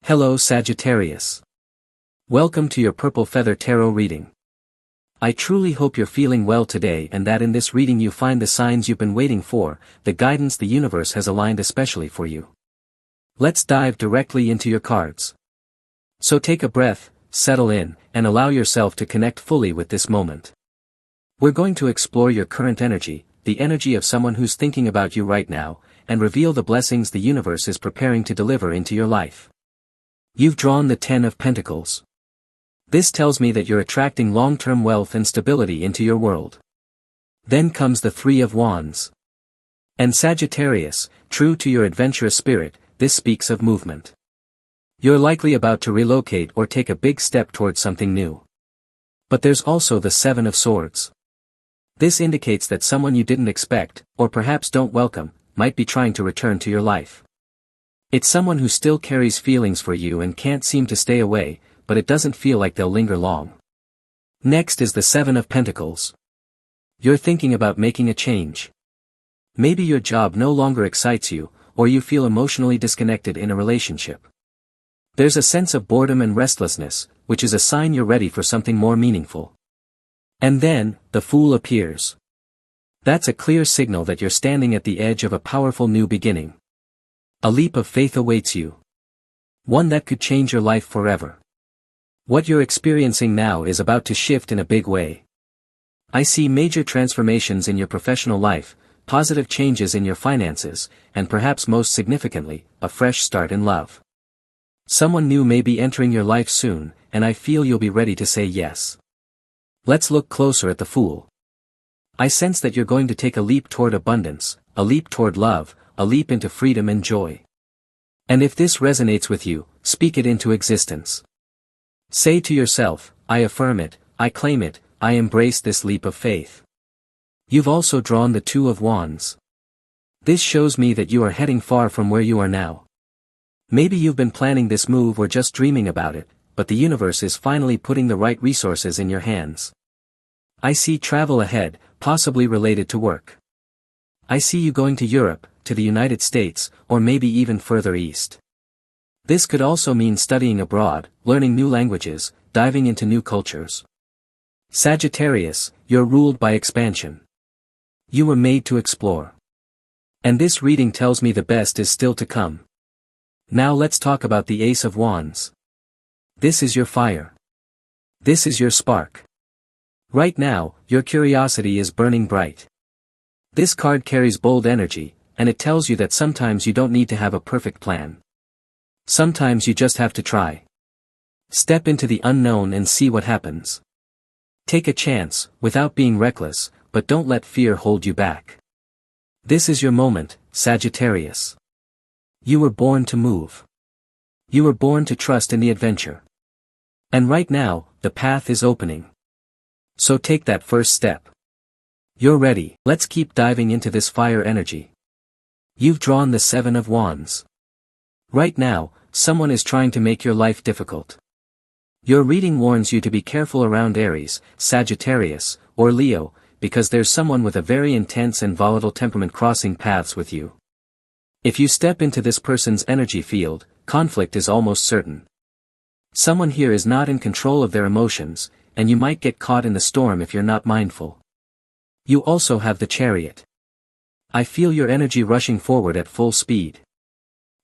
Hello Sagittarius. Welcome to your Purple Feather Tarot reading. I truly hope you're feeling well today and that in this reading you find the signs you've been waiting for, the guidance the universe has aligned especially for you. Let's dive directly into your cards. So take a breath, settle in, and allow yourself to connect fully with this moment. We're going to explore your current energy, the energy of someone who's thinking about you right now, and reveal the blessings the universe is preparing to deliver into your life. You've drawn the 10 of Pentacles. This tells me that you're attracting long-term wealth and stability into your world. Then comes the 3 of Wands. And Sagittarius, true to your adventurous spirit, this speaks of movement. You're likely about to relocate or take a big step towards something new. But there's also the 7 of Swords. This indicates that someone you didn't expect, or perhaps don't welcome, might be trying to return to your life. It's someone who still carries feelings for you and can't seem to stay away, but it doesn't feel like they'll linger long. Next is the 7 of Pentacles. You're thinking about making a change. Maybe your job no longer excites you, or you feel emotionally disconnected in a relationship. There's a sense of boredom and restlessness, which is a sign you're ready for something more meaningful. And then, the Fool appears. That's a clear signal that you're standing at the edge of a powerful new beginning. A leap of faith awaits you. One that could change your life forever. What you're experiencing now is about to shift in a big way. I see major transformations in your professional life, positive changes in your finances, and perhaps most significantly, a fresh start in love. Someone new may be entering your life soon, and I feel you'll be ready to say yes. Let's look closer at the Fool. I sense that you're going to take a leap toward abundance, a leap toward love, a leap into freedom and joy. And if this resonates with you, speak it into existence. Say to yourself, I affirm it, I claim it, I embrace this leap of faith. You've also drawn the 2 of Wands. This shows me that you are heading far from where you are now. Maybe you've been planning this move or just dreaming about it, but the universe is finally putting the right resources in your hands. I see travel ahead, possibly related to work. I see you going to Europe, to the United States, or maybe even further east. This could also mean studying abroad, learning new languages, diving into new cultures. Sagittarius, you're ruled by expansion. You were made to explore. And this reading tells me the best is still to come. Now let's talk about the Ace of Wands. This is your fire. This is your spark. Right now, your curiosity is burning bright. This card carries bold energy, and it tells you that sometimes you don't need to have a perfect plan. Sometimes you just have to try. Step into the unknown and see what happens. Take a chance, without being reckless, but don't let fear hold you back. This is your moment, Sagittarius. You were born to move. You were born to trust in the adventure. And right now, the path is opening. So take that first step. You're ready, let's keep diving into this fire energy. You've drawn the 7 of Wands. Right now, someone is trying to make your life difficult. Your reading warns you to be careful around Aries, Sagittarius, or Leo, because there's someone with a very intense and volatile temperament crossing paths with you. If you step into this person's energy field, conflict is almost certain. Someone here is not in control of their emotions, and you might get caught in the storm if you're not mindful. You also have the Chariot. I feel your energy rushing forward at full speed.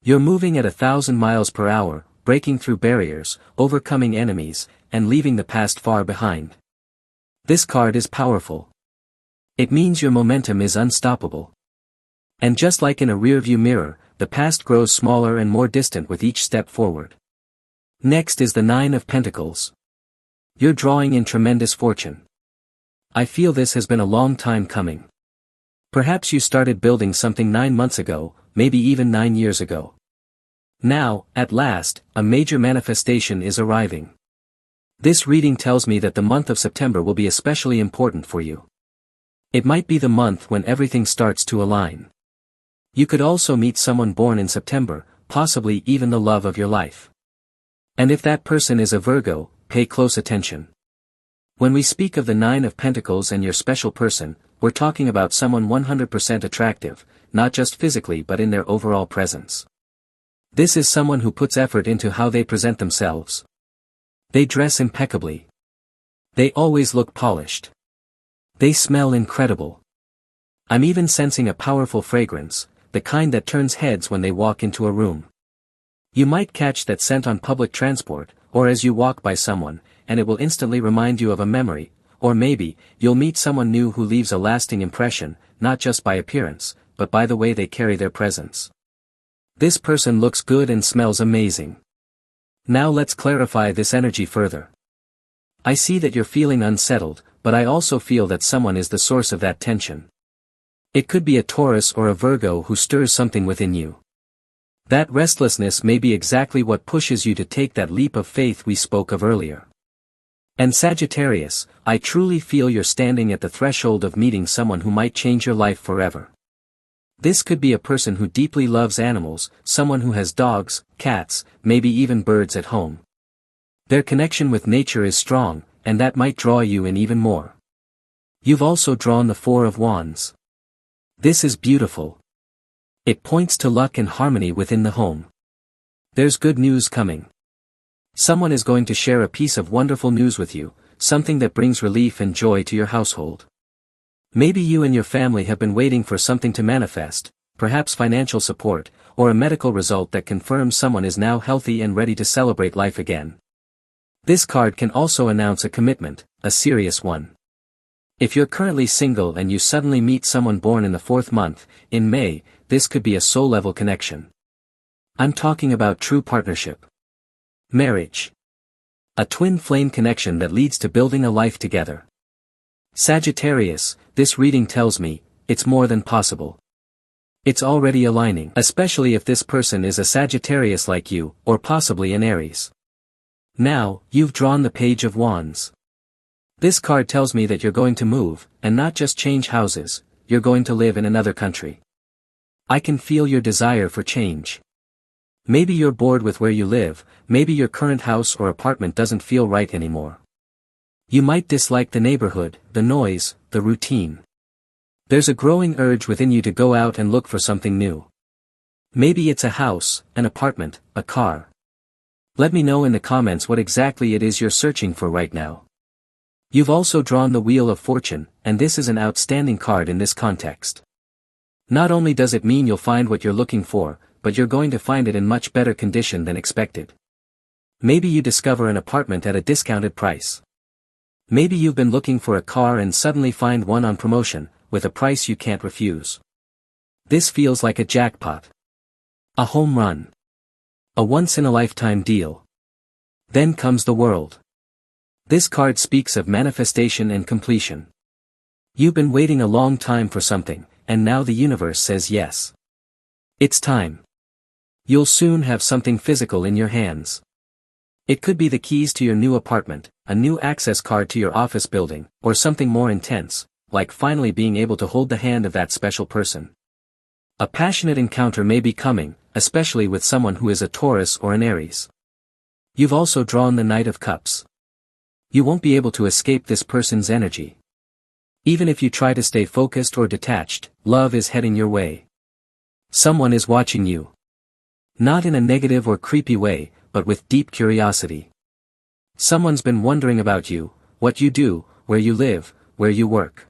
You're moving at 1,000 miles per hour, breaking through barriers, overcoming enemies, and leaving the past far behind. This card is powerful. It means your momentum is unstoppable. And just like in a rearview mirror, the past grows smaller and more distant with each step forward. Next is the 9 of Pentacles. You're drawing in tremendous fortune. I feel this has been a long time coming. Perhaps you started building something 9 months ago, maybe even 9 years ago. Now, at last, a major manifestation is arriving. This reading tells me that the month of September will be especially important for you. It might be the month when everything starts to align. You could also meet someone born in September, possibly even the love of your life. And if that person is a Virgo, pay close attention. When we speak of the 9 of Pentacles and your special person, we're talking about someone 100% attractive, not just physically but in their overall presence. This is someone who puts effort into how they present themselves. They dress impeccably. They always look polished. They smell incredible. I'm even sensing a powerful fragrance, the kind that turns heads when they walk into a room. You might catch that scent on public transport, or as you walk by someone, and it will instantly remind you of a memory, or maybe, you'll meet someone new who leaves a lasting impression, not just by appearance, but by the way they carry their presence. This person looks good and smells amazing. Now let's clarify this energy further. I see that you're feeling unsettled, but I also feel that someone is the source of that tension. It could be a Taurus or a Virgo who stirs something within you. That restlessness may be exactly what pushes you to take that leap of faith we spoke of earlier. And Sagittarius, I truly feel you're standing at the threshold of meeting someone who might change your life forever. This could be a person who deeply loves animals, someone who has dogs, cats, maybe even birds at home. Their connection with nature is strong, and that might draw you in even more. You've also drawn the Four of Wands. This is beautiful. It points to luck and harmony within the home. There's good news coming. Someone is going to share a piece of wonderful news with you, something that brings relief and joy to your household. Maybe you and your family have been waiting for something to manifest, perhaps financial support, or a medical result that confirms someone is now healthy and ready to celebrate life again. This card can also announce a commitment, a serious one. If you're currently single and you suddenly meet someone born in the 4th month, in May, this could be a soul-level connection. I'm talking about true partnership. Marriage. A twin flame connection that leads to building a life together. Sagittarius, this reading tells me, it's more than possible. It's already aligning, especially if this person is a Sagittarius like you, or possibly an Aries. Now, you've drawn the Page of Wands. This card tells me that you're going to move, and not just change houses, you're going to live in another country. I can feel your desire for change. Maybe you're bored with where you live, maybe your current house or apartment doesn't feel right anymore. You might dislike the neighborhood, the noise, the routine. There's a growing urge within you to go out and look for something new. Maybe it's a house, an apartment, a car. Let me know in the comments what exactly it is you're searching for right now. You've also drawn the Wheel of Fortune, and this is an outstanding card in this context. Not only does it mean you'll find what you're looking for, but you're going to find it in much better condition than expected. Maybe you discover an apartment at a discounted price. Maybe you've been looking for a car and suddenly find one on promotion, with a price you can't refuse. This feels like a jackpot. A home run. A once-in-a-lifetime deal. Then comes the World. This card speaks of manifestation and completion. You've been waiting a long time for something, and now the universe says yes. It's time. You'll soon have something physical in your hands. It could be the keys to your new apartment, a new access card to your office building, or something more intense, like finally being able to hold the hand of that special person. A passionate encounter may be coming, especially with someone who is a Taurus or an Aries. You've also drawn the Knight of Cups. You won't be able to escape this person's energy. Even if you try to stay focused or detached, love is heading your way. Someone is watching you. Not in a negative or creepy way, but with deep curiosity. Someone's been wondering about you, what you do, where you live, where you work.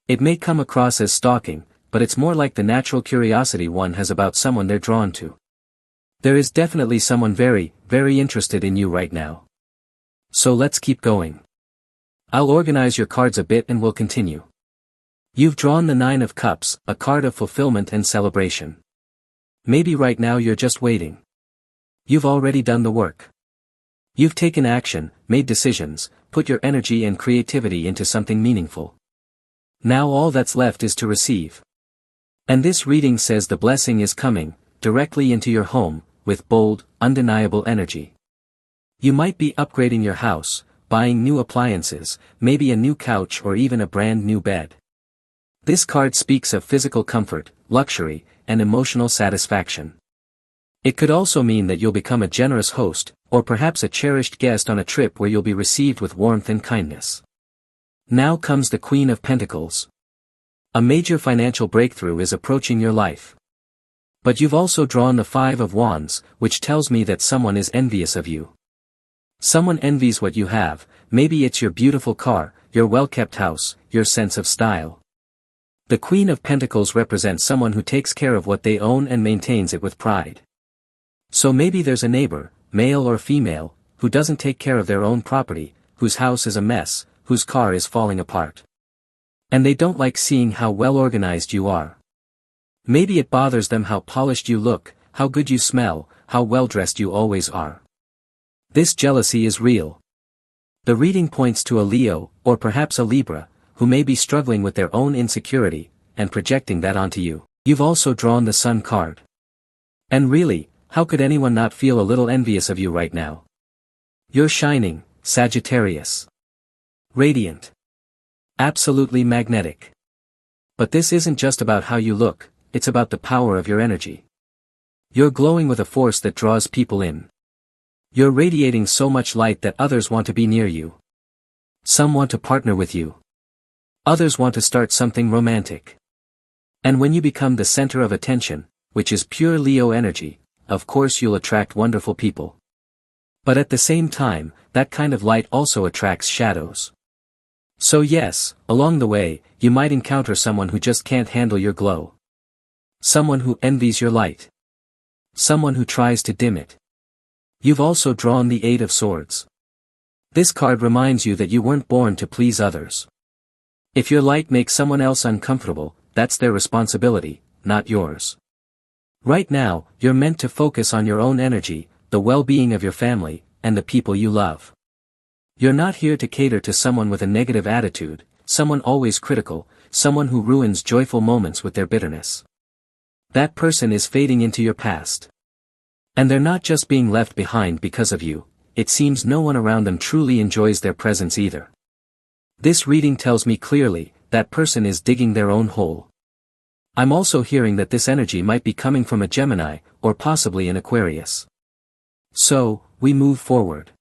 It may come across as stalking, but it's more like the natural curiosity one has about someone they're drawn to. There is definitely someone very, very interested in you right now. So let's keep going. I'll organize your cards a bit and we'll continue. You've drawn the Nine of Cups, a card of fulfillment and celebration. Maybe right now you're just waiting. You've already done the work. You've taken action, made decisions, put your energy and creativity into something meaningful. Now all that's left is to receive. And this reading says the blessing is coming, directly into your home, with bold, undeniable energy. You might be upgrading your house, buying new appliances, maybe a new couch or even a brand new bed. This card speaks of physical comfort, luxury, and emotional satisfaction. It could also mean that you'll become a generous host, or perhaps a cherished guest on a trip where you'll be received with warmth and kindness. Now comes the Queen of Pentacles. A major financial breakthrough is approaching your life. But you've also drawn the Five of Wands, which tells me that someone is envious of you. Someone envies what you have, maybe it's your beautiful car, your well-kept house, your sense of style. The Queen of Pentacles represents someone who takes care of what they own and maintains it with pride. So maybe there's a neighbor, male or female, who doesn't take care of their own property, whose house is a mess, whose car is falling apart. And they don't like seeing how well organized you are. Maybe it bothers them how polished you look, how good you smell, how well dressed you always are. This jealousy is real. The reading points to a Leo, or perhaps a Libra, who may be struggling with their own insecurity, and projecting that onto you. You've also drawn the Sun card. And really, how could anyone not feel a little envious of you right now? You're shining, Sagittarius. Radiant. Absolutely magnetic. But this isn't just about how you look, it's about the power of your energy. You're glowing with a force that draws people in. You're radiating so much light that others want to be near you. Some want to partner with you. Others want to start something romantic. And when you become the center of attention, which is pure Leo energy, of course you'll attract wonderful people. But at the same time, that kind of light also attracts shadows. So yes, along the way, you might encounter someone who just can't handle your glow. Someone who envies your light. Someone who tries to dim it. You've also drawn the Eight of Swords. This card reminds you that you weren't born to please others. If your light makes someone else uncomfortable, that's their responsibility, not yours. Right now, you're meant to focus on your own energy, the well-being of your family, and the people you love. You're not here to cater to someone with a negative attitude, someone always critical, someone who ruins joyful moments with their bitterness. That person is fading into your past. And they're not just being left behind because of you, it seems no one around them truly enjoys their presence either. This reading tells me clearly, that person is digging their own hole. I'm also hearing that this energy might be coming from a Gemini, or possibly an Aquarius. So, we move forward.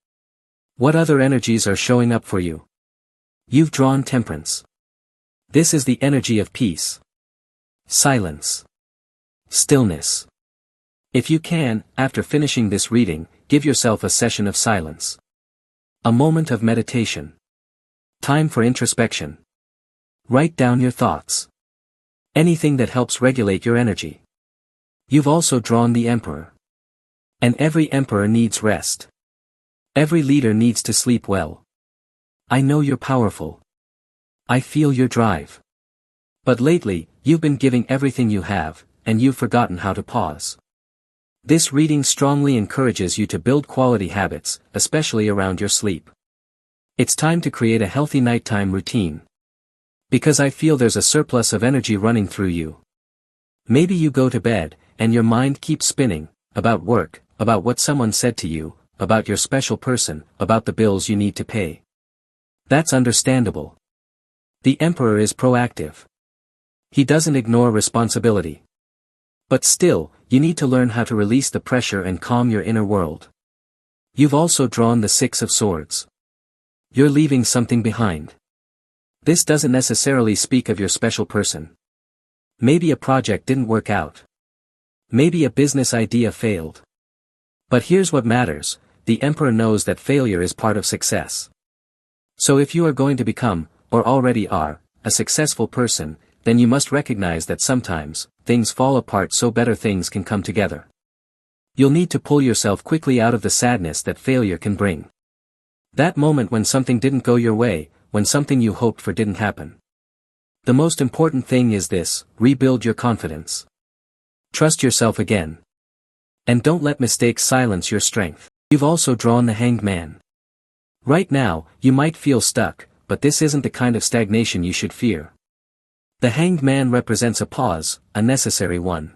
What other energies are showing up for you? You've drawn Temperance. This is the energy of peace. Silence. Stillness. If you can, after finishing this reading, give yourself a session of silence. A moment of meditation. Time for introspection. Write down your thoughts. Anything that helps regulate your energy. You've also drawn the Emperor. And every emperor needs rest. Every leader needs to sleep well. I know you're powerful. I feel your drive. But lately, you've been giving everything you have, and you've forgotten how to pause. This reading strongly encourages you to build quality habits, especially around your sleep. It's time to create a healthy nighttime routine. Because I feel there's a surplus of energy running through you. Maybe you go to bed, and your mind keeps spinning, about work, about what someone said to you, about your special person, about the bills you need to pay. That's understandable. The Emperor is proactive. He doesn't ignore responsibility. But still, you need to learn how to release the pressure and calm your inner world. You've also drawn the Six of Swords. You're leaving something behind. This doesn't necessarily speak of your special person. Maybe a project didn't work out. Maybe a business idea failed. But here's what matters, the Emperor knows that failure is part of success. So if you are going to become, or already are, a successful person, then you must recognize that sometimes, things fall apart so better things can come together. You'll need to pull yourself quickly out of the sadness that failure can bring. That moment when something didn't go your way, when something you hoped for didn't happen. The most important thing is this, rebuild your confidence. Trust yourself again. And don't let mistakes silence your strength. You've also drawn the Hanged Man. Right now, you might feel stuck, but this isn't the kind of stagnation you should fear. The Hanged Man represents a pause, a necessary one.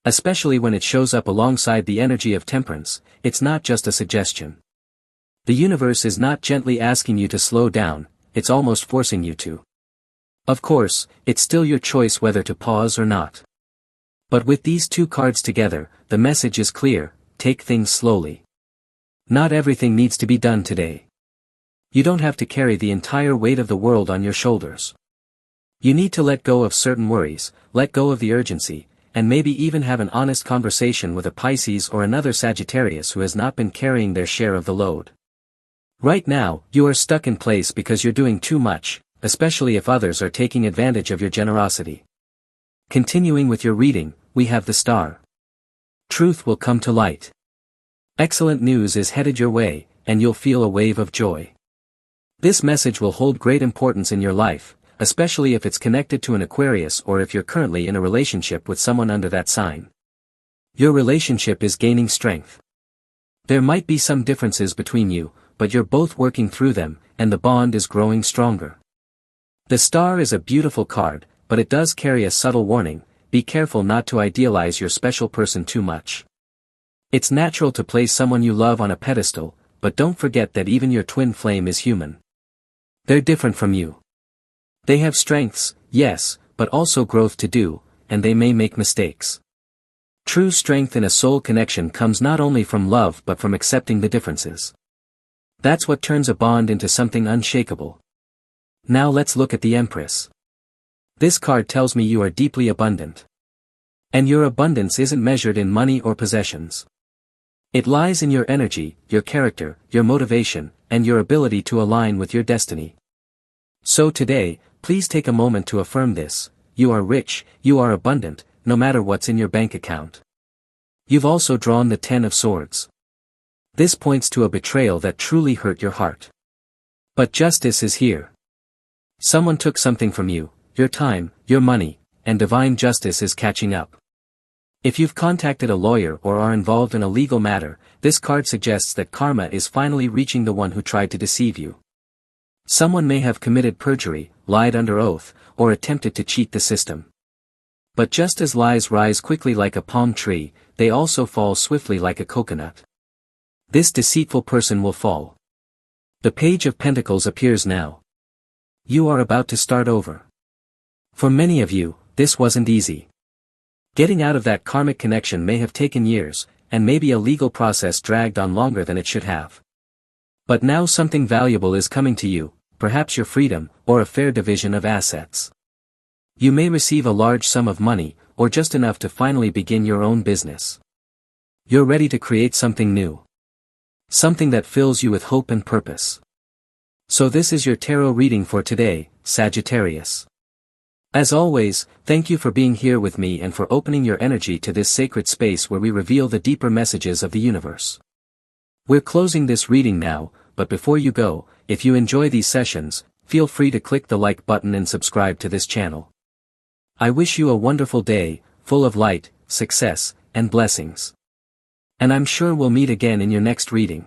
Especially when it shows up alongside the energy of Temperance, it's not just a suggestion. The universe is not gently asking you to slow down, it's almost forcing you to. Of course, it's still your choice whether to pause or not. But with these two cards together, the message is clear, take things slowly. Not everything needs to be done today. You don't have to carry the entire weight of the world on your shoulders. You need to let go of certain worries, let go of the urgency, and maybe even have an honest conversation with a Pisces or another Sagittarius who has not been carrying their share of the load. Right now, you are stuck in place because you're doing too much, especially if others are taking advantage of your generosity. Continuing with your reading, we have the star. Truth will come to light. Excellent news is headed your way, and you'll feel a wave of joy. This message will hold great importance in your life, especially if it's connected to an Aquarius or if you're currently in a relationship with someone under that sign. Your relationship is gaining strength. There might be some differences between you, but you're both working through them, and the bond is growing stronger. The star is a beautiful card, but it does carry a subtle warning: be careful not to idealize your special person too much. It's natural to place someone you love on a pedestal, but don't forget that even your twin flame is human. They're different from you. They have strengths, yes, but also growth to do, and they may make mistakes. True strength in a soul connection comes not only from love but from accepting the differences. That's what turns a bond into something unshakable. Now let's look at the Empress. This card tells me you are deeply abundant. And your abundance isn't measured in money or possessions. It lies in your energy, your character, your motivation, and your ability to align with your destiny. So today, please take a moment to affirm this: you are rich, you are abundant, no matter what's in your bank account. You've also drawn the Ten of Swords. This points to a betrayal that truly hurt your heart. But justice is here. Someone took something from you, your time, your money, and divine justice is catching up. If you've contacted a lawyer or are involved in a legal matter, this card suggests that karma is finally reaching the one who tried to deceive you. Someone may have committed perjury, lied under oath, or attempted to cheat the system. But just as lies rise quickly like a palm tree, they also fall swiftly like a coconut. This deceitful person will fall. The Page of Pentacles appears now. You are about to start over. For many of you, this wasn't easy. Getting out of that karmic connection may have taken years, and maybe a legal process dragged on longer than it should have. But now something valuable is coming to you, perhaps your freedom, or a fair division of assets. You may receive a large sum of money, or just enough to finally begin your own business. You're ready to create something new. Something that fills you with hope and purpose. So this is your tarot reading for today, Sagittarius. As always, thank you for being here with me and for opening your energy to this sacred space where we reveal the deeper messages of the universe. We're closing this reading now, but before you go, if you enjoy these sessions, feel free to click the like button and subscribe to this channel. I wish you a wonderful day, full of light, success, and blessings. And I'm sure we'll meet again in your next reading.